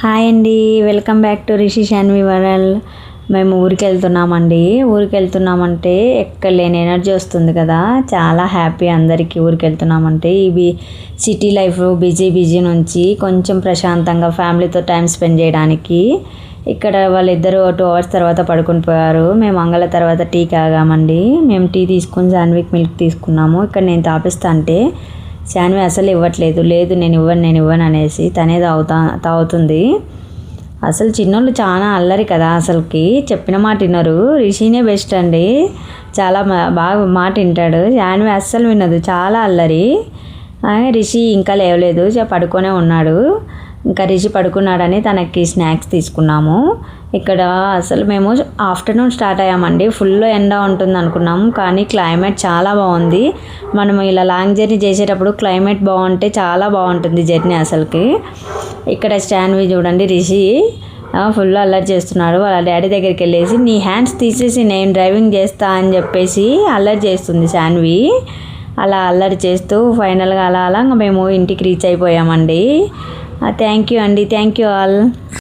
Hi అండి, welcome back to Rishi Shanvi world. మేము ఊరికి వెళ్తున్నామండి. ఊరికి వెళ్తున్నామంటే ఎక్కడ లేని ఎనర్జీ వస్తుంది కదా, చాలా హ్యాపీ అందరికీ. ఊరికి వెళ్తున్నామంటే ఇవి సిటీ లైఫ్ బిజీ నుంచి కొంచెం ప్రశాంతంగా ఫ్యామిలీతో టైం స్పెండ్ చేయడానికి. ఇక్కడ వాళ్ళిద్దరూ 2 hours తర్వాత పడుకుని పోయారు. మేము అంగళ తర్వాత టీ తాగామండి. మేము టీ తీసుకుని శాన్విక్ మిల్క్ తీసుకున్నాము. ఇక్కడ నేను తాపిస్తా అంటే శాన్వి అసలు ఇవ్వట్లేదు. లేదు నేను ఇవ్వను అనేసి తనే తాగుతుంది. అసలు చిన్నోళ్ళు చాలా అల్లరి కదా, అసలుకి చెప్పిన మాట వినరు. రిషినే బెస్ట్ అండి, చాలా బాగా మాట వింటాడు. శాన్వి అస్సలు వినదు, చాలా అల్లరి. రిషి ఇంకా లేవలేదు, పడుకొనే ఉన్నాడు. ఇంకా రిషి పడుకున్నాడని తనకి స్నాక్స్ తీసుకున్నాము. ఇక్కడ అసలు మేము ఆఫ్టర్నూన్ స్టార్ట్ అయ్యామండి. ఫుల్ ఎండ ఉంటుంది అనుకున్నాము, కానీ క్లైమేట్ చాలా బాగుంది. మనం ఇలా లాంగ్ జర్నీ చేసేటప్పుడు క్లైమేట్ బాగుంటే చాలా బాగుంటుంది జర్నీ అసలుకి. ఇక్కడ శాన్వి చూడండి, రిషి ఫుల్ అల్లరి చేస్తున్నాడు. వాళ్ళ డాడీ దగ్గరికి వెళ్ళేసి నీ హ్యాండ్స్ తీసేసి నేను డ్రైవింగ్ చేస్తా అని చెప్పేసి అల్లరి చేస్తుంది శాన్వి. అలా అల్లరి చేస్తూ ఫైనల్గా అలా మేము ఇంటికి రీచ్ అయిపోయామండి. థ్యాంక్ యూ అండి, థ్యాంక్ యూ ఆల్.